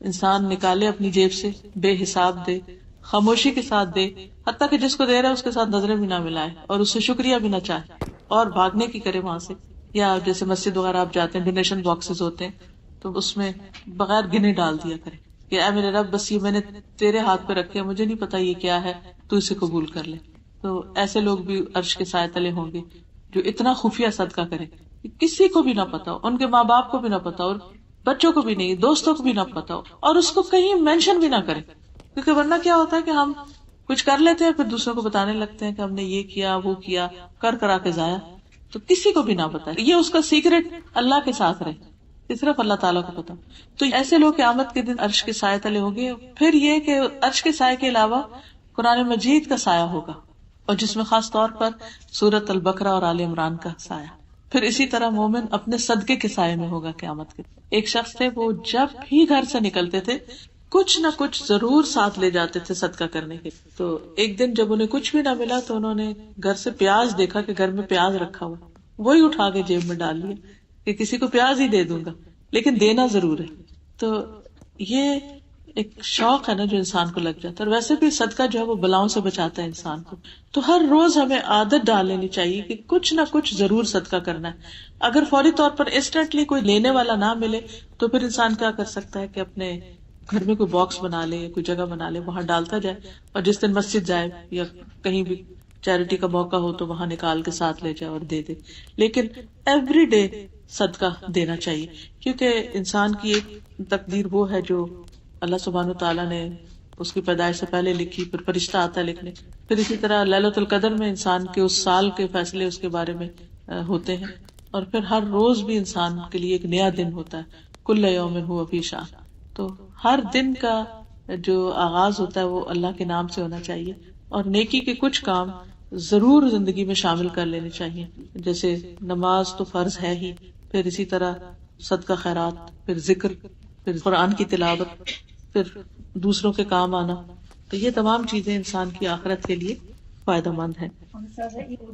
انسان نکالے اپنی جیب سے, بے حساب دے, خاموشی کے ساتھ دے, حتیٰ کہ جس کو دے رہا ہے اس کے ساتھ نظریں بھی نہ ملائے, اور اس سے شکریہ بھی نہ چاہے, اور بھاگنے کی کرے وہاں سے. یا جیسے مسجد وغیرہ آپ جاتے ہیں, ڈونیشن باکسز ہوتے ہیں, تو اس میں بغیر گنے ڈال دیا کرے کہ اے میرے رب بس یہ میں نے تیرے ہاتھ پہ رکھے, مجھے نہیں پتا یہ کیا ہے, تو اسے قبول کر لے. تو ایسے لوگ بھی عرش کے سائے تلے ہوں گے جو اتنا خفیہ صدقہ کرے, کسی کو بھی نہ پتا ہو, ان کے ماں باپ کو بھی نہ پتا ہو, اور بچوں کو بھی نہیں, دوستوں کو بھی نہ پتا ہو, اور اس کو کہیں مینشن بھی نہ کرے. کیونکہ ورنہ کیا ہوتا ہے کہ ہم کچھ کر لیتے ہیں, پھر دوسروں کو بتانے لگتے ہیں کہ ہم نے یہ کیا وہ کیا, کرا کے ضائع. تو کسی کو بھی نہ بتائے, یہ اس کا سیکرٹ اللہ کے ساتھ رہے, صرف اللہ تعالیٰ کو پتا. تو ایسے لوگ قیامت کے دن عرش کے سائے تلے ہوں گے. پھر یہ کہ عرش کے سائے کے علاوہ قرآن مجید کا سایہ ہوگا, اور جس میں خاص طور پر سورۃ البقرہ اور آل عمران کا سایہ. پھر اسی طرح مومن اپنے صدقے کے سائے میں ہوگا قیامت کے. ایک شخص تھے, وہ جب بھی گھر سے نکلتے تھے کچھ نہ کچھ ضرور ساتھ لے جاتے تھے صدقہ کرنے کے. تو ایک دن جب انہیں کچھ بھی نہ ملا تو انہوں نے گھر سے پیاز دیکھا کہ گھر میں پیاز رکھا ہوا, وہی اٹھا کے جیب میں ڈال لیا کہ کسی کو پیاز ہی دے دوں گا, لیکن دینا ضرور ہے. تو یہ ایک شوق ہے نا جو انسان کو لگ جاتا ہے. اور ویسے بھی صدقہ جو ہے وہ بلاؤں سے بچاتا ہے انسان کو. تو ہر روز ہمیں عادت ڈال لینی چاہیے کہ کچھ نہ کچھ ضرور صدقہ کرنا ہے. اگر فوری طور پر انسٹنٹلی کوئی لینے والا نہ ملے تو پھر انسان کیا کر سکتا ہے کہ اپنے گھر میں کوئی باکس بنا لے, کوئی جگہ بنا لے, وہاں ڈالتا جائے, اور جس دن مسجد جائے یا کہیں بھی چیریٹی کا موقع ہو تو وہاں نکال کے ساتھ لے جائے اور دے دے. لیکن ایوری ڈے صدقہ دینا چاہیے, کیونکہ انسان کی ایک تقدیر وہ ہے جو اللہ سبحانہ تعالیٰ نے اس کی پیدائش سے پہلے لکھی, پھر فرشتہ آتا ہے لکھنے, پھر اسی طرح لیلۃ القدر میں انسان کے اس سال کے فیصلے اس کے بارے میں ہوتے ہیں, اور پھر ہر روز بھی انسان کے لیے ایک نیا دن ہوتا ہے. کل یوم ہوا فی شأن. تو ہر دن کا جو آغاز ہوتا ہے وہ اللہ کے نام سے ہونا چاہیے, اور نیکی کے کچھ کام ضرور زندگی میں شامل کر لینے چاہیے, جیسے نماز تو فرض ہے ہی, پھر اسی طرح صدقہ خیرات, پھر ذکر, پھر قرآن کی تلاوت, پھر دوسروں کے کام آنا. تو یہ تمام چیزیں انسان کی آخرت کے لیے فائدہ مند ہیں.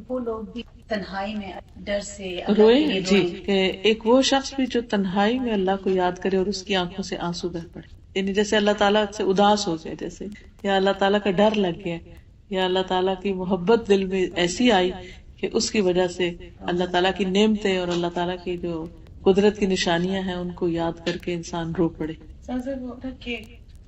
وہ لوگ بھی تنہائی میں ڈر سے روئے, جی, کہ ایک وہ شخص بھی جو تنہائی میں اللہ کو یاد کرے اور اس کی آنکھوں سے آنسو بہ پڑے, یعنی جیسے اللہ تعالیٰ سے اداس ہو گئے, جیسے یا اللہ تعالیٰ کا ڈر لگ گیا, یا اللہ تعالیٰ کی محبت دل میں ایسی آئی کہ اس کی وجہ سے اللہ تعالیٰ کی نعمتیں اور اللہ تعالیٰ کی جو قدرت کی نشانیاں ہیں ان کو یاد کر کے انسان رو پڑے. کہ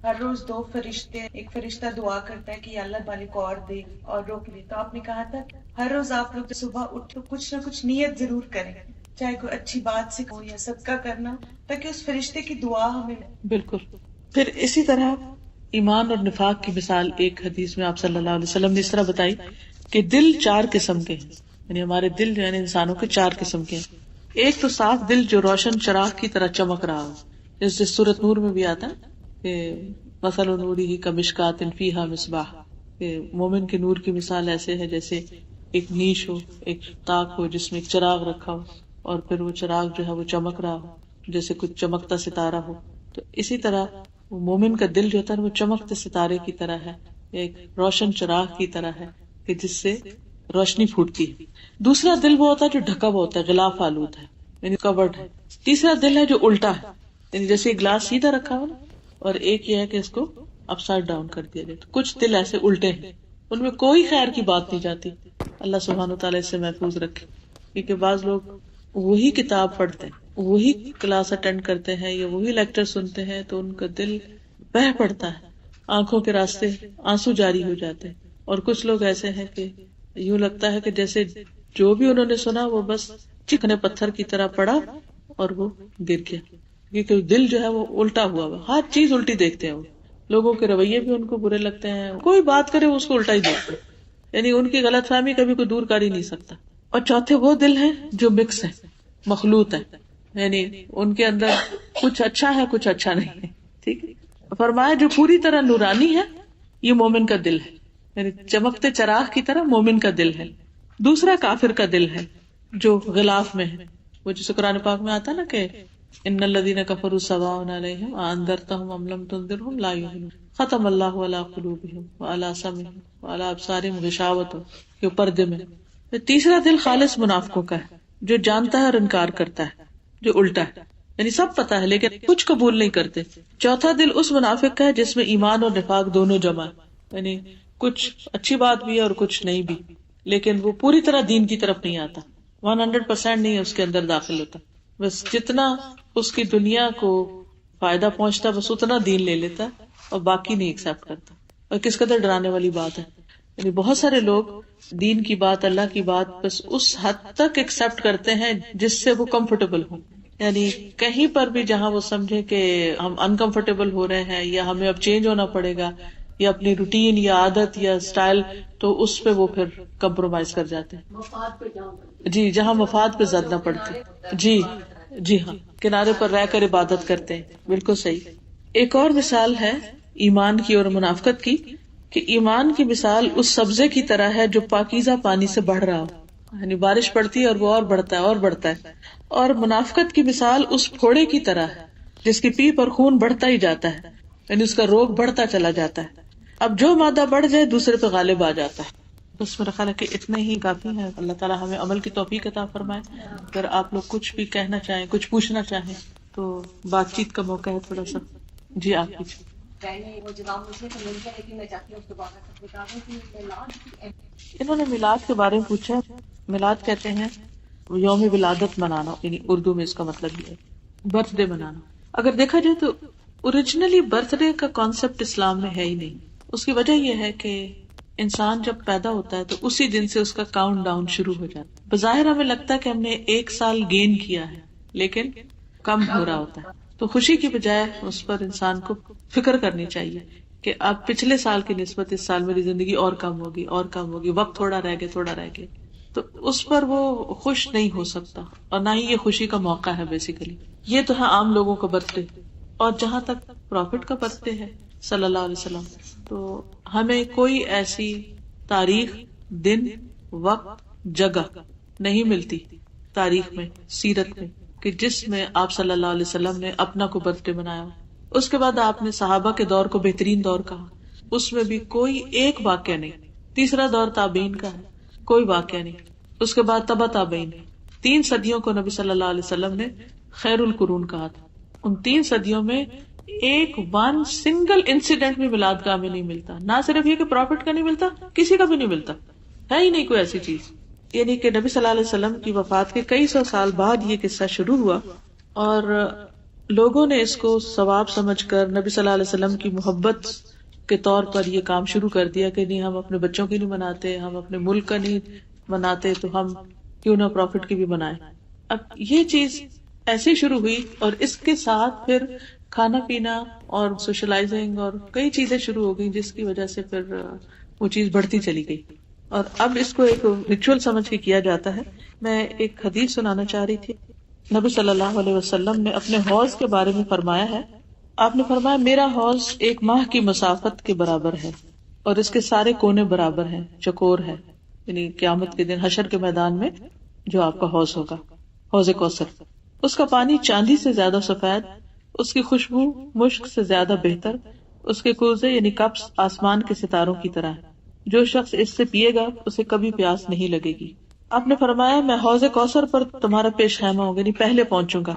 ہر روز دو فرشتے, ایک فرشتہ دعا کرتا ہے کہ یا اللہ والے کو اور دے اور روک لے. تو آپ نے کہا تھا ہر روز آپ لوگ صبح اٹھ تو کچھ نہ کچھ نیت ضرور کریں, چاہے کوئی اچھی بات سکھو یا صدقہ کرنا, تاکہ اس فرشتے کی دعا ہمیں. بالکل. پھر اسی طرح ایمان اور نفاق کی مثال ایک حدیث میں آپ صلی اللہ علیہ وسلم نے اس طرح بتائی کہ دل 4 قسم کے ہیں, یعنی ہمارے دل یعنی انسانوں کے 4 قسم کے ہیں. ایک تو صاف دل جو روشن چراغ کی طرح چمک رہا ہو, جیسے سورۃ نور میں بھی آتا ہے کہ مثل نورہ کمشکات فیہا مصباح, کہ مومن کے نور کی مثال ایسے ہے جیسے ایک نیش ہو, ایک تاک ہو جس میں ایک چراغ رکھا ہو, اور پھر وہ چراغ جو ہے وہ چمک رہا ہو جیسے کچھ چمکتا ستارہ ہو. تو اسی طرح وہ مومن کا دل جو ہوتا ہے وہ چمکتے ستارے کی طرح ہے, ایک روشن چراغ کی طرح ہے کہ جس سے روشنی پھوٹتی ہے. دوسرا دل وہ ہوتا ہے جو ڈھکا ہوا ہوتا ہے, غلاف آلود ہے, یعنی کورڈ ہے. تیسرا دل ہے جو الٹا ہے, یعنی جیسے ایک گلاس سیدھا رکھا ہو, اور ایک یہ ہے کہ اس کو اپ سائڈ ڈاؤن کر دیا جائے. کچھ دل ایسے الٹے ہیں, ان میں کوئی خیر کی بات نہیں جاتی. اللہ سبحانہ تعالیٰ اس سے محفوظ رکھے, کیونکہ بعض لوگ وہی کتاب پڑھتے ہیں, وہی کلاس اٹینڈ کرتے ہیں یا وہی لیکچر سنتے ہیں تو ان کا دل بہہ پڑتا ہے, آنکھوں کے راستے آنسو جاری ہو جاتے ہیں. اور کچھ لوگ ایسے ہیں کہ یوں لگتا ہے کہ جیسے جو بھی انہوں نے سنا وہ بس چکنے پتھر کی طرح پڑا اور وہ گر گیا, کیونکہ دل جو ہے وہ الٹا ہوا ہوا, ہر چیز الٹی دیکھتے ہیں. وہ لوگوں کے رویے بھی ان کو برے لگتے ہیں, کوئی بات کرے اس کو الٹا ہی دیکھتے ہیں, یعنی ان کی غلط فہمی کبھی کوئی دور کر ہی نہیں سکتا. اور چوتھے وہ دل ہیں جو مکس ہے, مخلوط ہے, یعنی ان کے اندر کچھ اچھا ہے کچھ اچھا نہیں ہے. ٹھیک ہے, فرمایا جو پوری طرح نورانی ہے یہ مومن کا دل ہے, یعنی چمکتے چراغ کی طرح مومن کا دل ہے. دوسرا کافر کا دل ہے جو غلاف میں ہے, وہ جسے قرآن پاک میں آتا نا کہ ان الذین کفروا سواء علیہم انذرتہم ام لم تنذرہم لا یؤمنون, ختم اللہ علی قلوبہم وعلی سمعہم وعلی ابصارہم غشاوۃ, یہ پردے میں. تیسرا دل خالص منافقوں کا ہے جو جانتا ہے اور انکار کرتا ہے, جو الٹا ہے, یعنی سب پتا ہے لیکن کچھ قبول نہیں کرتے. چوتھا دل اس منافق کا ہے جس میں ایمان اور نفاق دونوں جمع ہے, یعنی کچھ اچھی بات بھی ہے اور کچھ نہیں بھی, لیکن وہ پوری طرح دین کی طرف نہیں آتا, 100% نہیں اس کے اندر داخل ہوتا. بس جتنا اس کی دنیا کو فائدہ پہنچتا بس اتنا دین لے لیتا اور باقی نہیں ایکسپٹ کرتا. اور کس قدر ڈرانے والی بات ہے, یعنی بہت سارے لوگ دین کی بات, اللہ کی بات بس اس حد تک ایکسپٹ کرتے ہیں جس سے وہ کمفرٹیبل ہوں, یعنی کہیں پر بھی جہاں وہ سمجھے کہ ہم انکمفرٹیبل ہو رہے ہیں یا ہمیں اب چینج ہونا پڑے گا یا اپنی روٹین یا عادت یا اسٹائل, تو اس پہ وہ پھر کمپرومائز کر جاتے ہیں. جی, جہاں مفاد پہ زد نہ پڑتی. جی ہاں, کنارے پر رہ کر عبادت کرتے ہیں. بالکل صحیح. ایک اور مثال ہے ایمان کی اور منافقت کی کہ ایمان کی مثال اس سبزے کی طرح ہے جو پاکیزہ پانی سے بڑھ رہا ہو, یعنی بارش پڑتی ہے اور وہ اور بڑھتا ہے اور بڑھتا ہے. اور منافقت کی مثال اس پھوڑے کی طرح ہے جس کی پیپ اور خون بڑھتا ہی جاتا ہے, یعنی اس کا روگ بڑھتا چلا جاتا ہے. اب جو مادہ بڑھ جائے دوسرے پہ غالب آ جاتا ہے. بس میرا خیال ہے کہ اتنے ہی کافی ہیں. اللہ تعالیٰ ہمیں عمل کی توفیق عطا فرمائے. اگر آپ لوگ کچھ بھی کہنا چاہیں, کچھ پوچھنا چاہیں تو بات چیت کا موقع ہے تھوڑا سا. جی آپ پوچھیں. انہوں نے میلاد کے بارے میں پوچھا. میلاد کہتے ہیں یوم ولادت منانا, یعنی اردو میں اس کا مطلب یہ ہے برتھ ڈے منانا. اگر دیکھا جائے تو اوریجنلی برتھ ڈے کا کانسیپٹ اسلام میں ہے ہی نہیں. اس کی وجہ یہ ہے کہ انسان جب پیدا ہوتا ہے تو اسی دن سے اس کا کاؤنٹ ڈاؤن شروع ہو جاتا ہے. بظاہر ہمیں لگتا ہے کہ ہم نے 1 سال گین کیا ہے, لیکن کم ہو رہا ہوتا ہے. تو خوشی کی بجائے اس پر انسان کو فکر کرنی چاہیے کہ اب پچھلے سال کی نسبت اس سال میری زندگی اور کم ہوگی, اور کم ہوگی, وقت تھوڑا رہ گیا. تو اس پر وہ خوش نہیں ہو سکتا, اور نہ ہی یہ خوشی کا موقع ہے. بیسیکلی یہ تو ہے عام لوگوں کا برتھ ڈے. اور جہاں تک پروفٹ کا برتھ ڈے ہے صلی اللہ علیہ وسلم, تو ہمیں کوئی ایسی تاریخ, دن, وقت, جگہ نہیں ملتی تاریخ میں, سیرت میں, کہ جس میں آپ صلی اللہ علیہ وسلم نے اپنا کو برتھ ڈے منایا. اس کے بعد آپ نے صحابہ کے دور کو بہترین دور کہا, اس میں بھی کوئی ایک واقعہ نہیں. تیسرا دور تابعین کا ہے, کوئی واقعہ نہیں. اس کے بعد تبع تابعین, 3 صدیوں کو نبی صلی اللہ علیہ وسلم نے خیر القرون کہا تھا. ان 3 صدیوں میں ایک سنگل انسیڈنٹ بھی میلاد گاہ میں نہیں ملتا. نہ صرف یہ کہ پروفٹ کا نہیں ملتا, کسی کا بھی نہیں ملتا, ہے ہی نہیں کوئی ایسی چیز. یعنی کہ نبی صلی اللہ علیہ وسلم کی وفات کے کئی سو سال بعد یہ قصہ شروع ہوا, اور لوگوں نے اس کو ثواب سمجھ کر نبی صلی اللہ علیہ وسلم کی محبت کے طور پر یہ کام شروع کر دیا کہ نہیں, ہم اپنے بچوں کی نہیں مناتے, ہم اپنے ملک کا نہیں مناتے, تو ہم کیوں نہ پروفٹ کی بھی منائیں. اب یہ چیز ایسی شروع ہوئی, اور اس کے ساتھ پھر کھانا پینا اور سوشلائزنگ اور کئی چیزیں شروع ہو گئی, جس کی وجہ سے پھر وہ چیز بڑھتی چلی گئی. اور اب اس کو ایک ریچول سمجھ کے کیا جاتا ہے. میں ایک حدیث سنانا چاہ رہی تھی. نبی صلی اللہ علیہ وسلم نے اپنے حوض کے بارے میں فرمایا ہے, آپ نے فرمایا میرا حوض 1 ماہ کی مسافت کے برابر ہے, اور اس کے سارے کونے برابر ہیں, چکور ہے. یعنی قیامت کے دن حشر کے میدان میں جو آپ کا حوض ہوگا, حوض کوثر, اس کا پانی چاندی سے زیادہ سفید, اس کی خوشبو مشک سے زیادہ بہتر, اس کے کوزے یعنی کپس آسمان کے ستاروں کی طرح ہے. جو شخص اس سے پیے گا اسے کبھی پیاس نہیں لگے گی. آپ نے فرمایا میں حوض کوثر پر تمہارا پیش خیمہ ہوگا, یعنی پہلے پہنچوں گا,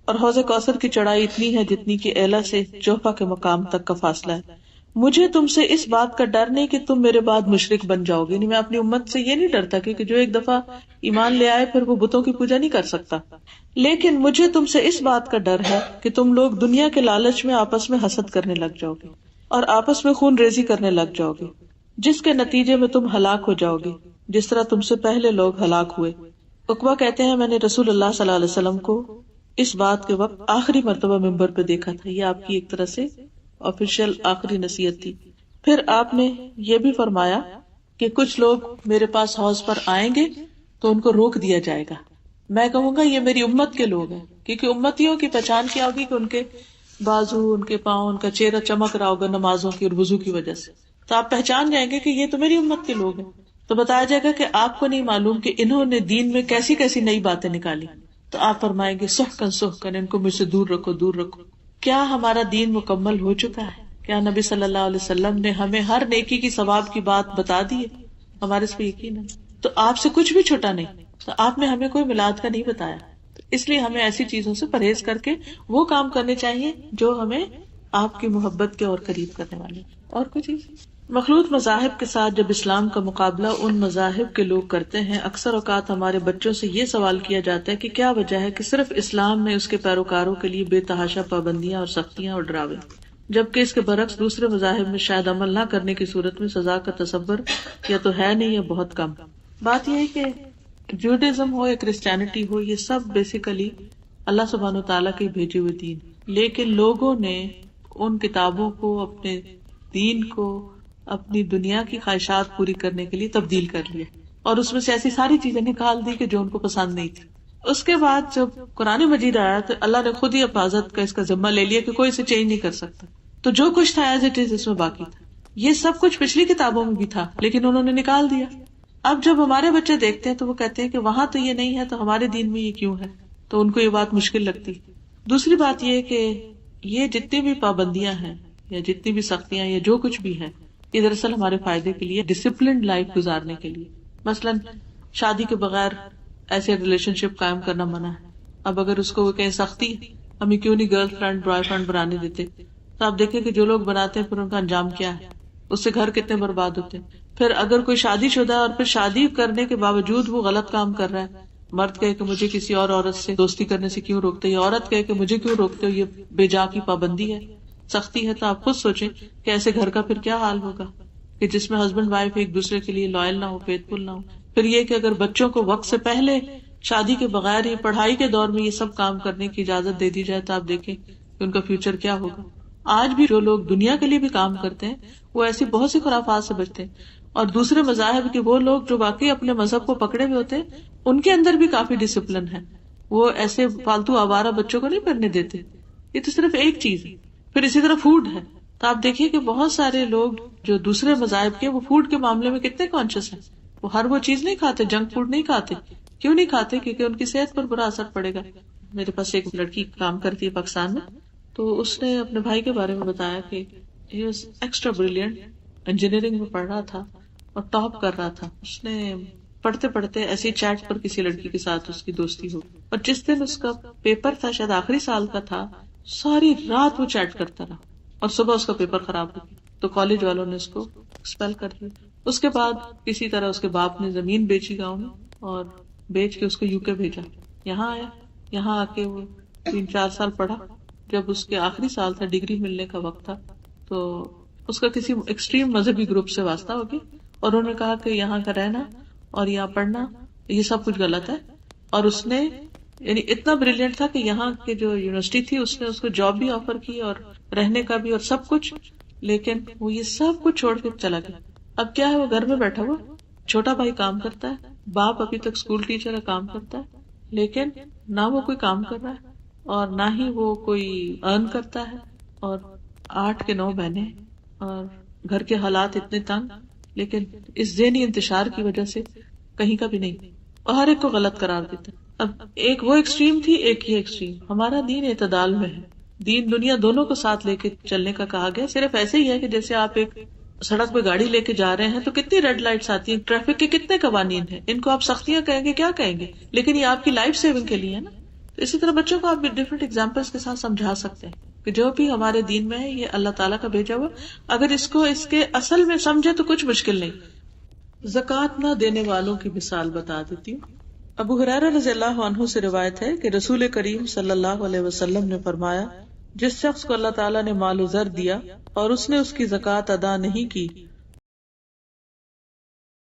اور حوض کوثر کی چڑھائی اتنی ہے جتنی کہ ایلا سے جوفا کے مقام تک کا فاصلہ ہے. مجھے تم سے اس بات کا ڈر نہیں کہ تم میرے بعد مشرک بن جاؤ گے. میں اپنی امت سے یہ نہیں ڈرتا کہ جو ایک دفعہ ایمان لے آئے پھر وہ بتوں کی پوجا نہیں کر سکتا, لیکن مجھے تم سے اس بات کا ڈر ہے کہ تم لوگ دنیا کے لالچ میں آپس میں حسد کرنے لگ جاؤ گے, اور آپس میں خون ریزی کرنے لگ جاؤ گے, جس کے نتیجے میں تم ہلاک ہو جاؤ گے جس طرح تم سے پہلے لوگ ہلاک ہوئے. عقبہ کہتے ہیں میں نے رسول اللہ صلی اللہ علیہ وسلم کو اس بات کے وقت آخری مرتبہ ممبر پہ دیکھا تھا. یہ آپ کی ایک طرح سے آفیشیل آخری نصیحت تھی. پھر آپ نے یہ بھی فرمایا کہ کچھ لوگ میرے پاس حوض پر آئیں گے تو ان کو روک دیا جائے گا. میں کہوں گا یہ میری امت کے لوگ ہیں, کیونکہ امتیوں کی پہچان کیا ہوگی کہ ان کے بازو, ان کے پاؤں, ان کا چہرہ چمک رہا ہوگا نمازوں کی اور وضو کی وجہ سے, تو آپ پہچان جائیں گے کہ یہ تو میری امت کے لوگ ہیں. تو بتایا جائے گا کہ آپ کو نہیں معلوم کہ انہوں نے دین میں کیسی کیسی نئی باتیں نکالی. تو آپ فرمائیں گے سحقن ان کو مجھ سے دور رکھو, دور رکھو. کیا ہمارا دین مکمل ہو چکا ہے؟ کیا نبی صلی اللہ علیہ وسلم نے ہمیں ہر نیکی کی ثواب کی بات بتا دی ہے؟ ہمارے اس پہ یقین ہے. تو آپ سے کچھ بھی چھوٹا نہیں, تو آپ نے ہمیں کوئی میلاد کا نہیں بتایا. اس لیے ہمیں ایسی چیزوں سے پرہیز کر کے وہ کام کرنے چاہیے جو ہمیں آپ کی محبت کے اور قریب کرنے والے. اور کوئی چیز مخلوط مذاہب کے ساتھ جب اسلام کا مقابلہ ان مذاہب کے لوگ کرتے ہیں, اکثر اوقات ہمارے بچوں سے یہ سوال کیا جاتا ہے کہ کیا وجہ ہے کہ صرف اسلام میں اس کے پیروکاروں کے لیے بے تحاشا پابندیاں اور سختیاں اور ڈراوے, جبکہ اس کے برعکس دوسرے مذاہب میں شاید عمل نہ کرنے کی صورت میں سزا کا تصور یا تو ہے نہیں یا بہت کم. بات یہ ہے کہ جوڈیزم ہو یا کرسچینٹی ہو, یہ سب بیسیکلی اللہ سبحانہ و تعالیٰ کے بھیجے ہوئے دین, لیکن لوگوں نے ان کتابوں کو اپنے دین کو اپنی دنیا کی خواہشات پوری کرنے کے لیے تبدیل کر لیا, اور اس میں سے ایسی ساری چیزیں نکال دی کہ جو ان کو پسند نہیں تھی. اس کے بعد جب قرآن مجید آیا تو اللہ نے خود ہی حفاظت کا اس کا ذمہ لے لیا کہ کوئی اسے چینج نہیں کر سکتا. تو جو کچھ تھا ایز اٹ از اس میں باقی تھا. یہ سب کچھ پچھلی کتابوں میں بھی تھا لیکن انہوں نے نکال دیا. اب جب ہمارے بچے دیکھتے ہیں تو وہ کہتے ہیں کہ وہاں تو یہ نہیں ہے تو ہمارے دین میں یہ کیوں ہے, تو ان کو یہ بات مشکل لگتی. دوسری بات یہ کہ یہ جتنی بھی پابندیاں ہیں یا جتنی بھی سختیاں یا جو کچھ بھی ہے، یہ دراصل ہمارے فائدے کے لیے، ڈسپلنڈ لائف گزارنے کے لیے. مثلاً شادی کے بغیر ایسے ریلیشن شپ قائم کرنا منع ہے. اب اگر اس کو وہ کہیں سختی ہمیں کیوں نہیں گرل فرینڈ بوائے فرینڈ بنانے دیتے، تو آپ دیکھیں کہ جو لوگ بناتے ہیں پھر ان کا انجام کیا ہے، اس سے گھر کتنے برباد ہوتے ہیں. پھر اگر کوئی شادی شدہ ہے اور پھر شادی کرنے کے باوجود وہ غلط کام کر رہا ہے، مرد کہے کہ مجھے کسی اور عورت سے دوستی کرنے سے کیوں روکتے ہو، یا عورت کہے کہ مجھے کیوں روکتے ہو، یہ بے جا کی پابندی ہے، سختی ہے. تو آپ خود سوچیں کہ ایسے گھر کا پھر کیا حال ہوگا کہ جس میں ہسبینڈ وائف ایک دوسرے کے لیے لائل نہ ہو، فیتھفل نہ ہو. پھر یہ کہ اگر بچوں کو وقت سے پہلے شادی کے بغیر ہی پڑھائی کے دور میں یہ سب کام کرنے کی اجازت دے دی جائے تو آپ دیکھیں کہ ان کا فیوچر کیا ہوگا. آج بھی جو لوگ دنیا کے لیے بھی کام کرتے ہیں وہ ایسی بہت سی خرافات سے بچتے ہیں. اور دوسرے مذاہب کے وہ لوگ جو واقعی اپنے مذہب کو پکڑے ہوئے ہوتے ہیں ان کے اندر بھی کافی ڈسپلن ہے، وہ ایسے فالتو آوارہ بچوں کو نہیں پڑھنے دیتے. یہ تو صرف ایک چیز ہے. پھر اسی طرح فوڈ ہے، تو آپ دیکھیے کہ بہت سارے لوگ جو دوسرے مذاہب کے وہ فوڈ کے معاملے میں کتنے کانشیس ہیں. وہ ہر وہ چیز نہیں کھاتے، جنک فوڈ نہیں کھاتے. کیوں نہیں کھاتے؟ کیونکہ ان کی صحت پر برا اثر پڑے گا. میرے پاس ایک لڑکی کام کرتی ہے پاکستان میں، تو اس نے اپنے بھائی کے بارے میں بتایا کہ he was extra brilliant, engineering میں پڑھ رہا تھا اور ٹاپ کر رہا تھا. اس نے پڑھتے پڑھتے ایسی چیٹ پر کسی لڑکی کے ساتھ اس کی دوستی ہو، اور جس دن اس کا پیپر تھا، شاید آخری سال کا تھا، ساری رات وہ چیٹ کرتا رہا اور صبح اس کا پیپر خراب ہو گیا. تو کالج والوں نے اس کو ایکسپیل کر دیا. اس کے بعد کسی طرح اس کے باپ نے زمین بیچی گاؤں میں اور بیچ کے اس کو UK بھیجا. یہاں آیا، یہاں آ کے وہ 3-4 سال پڑھا. جب اس کے آخری سال تھا، ڈگری ملنے کا وقت تھا، تو اس کا کسی ایکسٹریم مذہبی گروپ سے واسطہ ہو گیا اور انہوں نے کہا کہ یہاں کا رہنا اور یہاں پڑھنا یہ سب کچھ غلط ہے. اور اس نے یعنی اتنا بریلینٹ تھا کہ یہاں کی جو یونیورسٹی تھی اس نے اس کو جاب بھی آفر کی اور رہنے کا بھی اور سب کچھ، لیکن وہ یہ سب کچھ چھوڑ کے چلا گیا. اب کیا ہے، وہ گھر میں بیٹھا ہوا، چھوٹا بھائی کام کرتا ہے، باپ ابھی تک اسکول ٹیچر ہے، کام کرتا ہے، لیکن نہ وہ کوئی کام کر رہا ہے اور نہ ہی وہ کوئی ارن کرتا ہے، اور 8 کے 9 بہنیں اور گھر کے حالات اتنے تنگ، لیکن اس ذہنی انتشار کی وجہ سے کہیں کا بھی نہیں، اور ہر ایک کو غلط قرار دیتا ہے. اب ایک وہ ایکسٹریم تھی، ایک یہ ایکسٹریم. ہمارا دین اعتدال میں ہے، دین دنیا دونوں کو ساتھ لے کے چلنے کا کہا گیا. صرف ایسے ہی ہے کہ جیسے آپ ایک سڑک پہ گاڑی لے کے جا رہے ہیں تو کتنی ریڈ لائٹس آتی ہیں، ٹریفک کے کتنے قوانین ہیں، ان کو آپ سختیاں کہیں گے، کیا کہیں گے، لیکن یہ آپ کی لائف سیونگ کے لیے ہے نا. تو اسی طرح بچوں کو آپ ڈفرینٹ ایگزامپلس کے ساتھ سمجھا سکتے ہیں کہ جو بھی ہمارے دین میں ہے یہ اللہ تعالیٰ کا بھیجا ہوا، اگر اس کو اس کے اصل میں سمجھے تو کچھ مشکل نہیں. زکوٰۃ نہ دینے والوں کی مثال بتا دیتی ہوں. ابو ہریرہ رضی اللہ عنہ سے روایت ہے کہ رسول کریم صلی اللہ علیہ وسلم نے فرمایا، جس شخص کو اللہ تعالیٰ نے مال و زر دیا اور اس نے اس کی زکوٰۃ ادا نہیں کی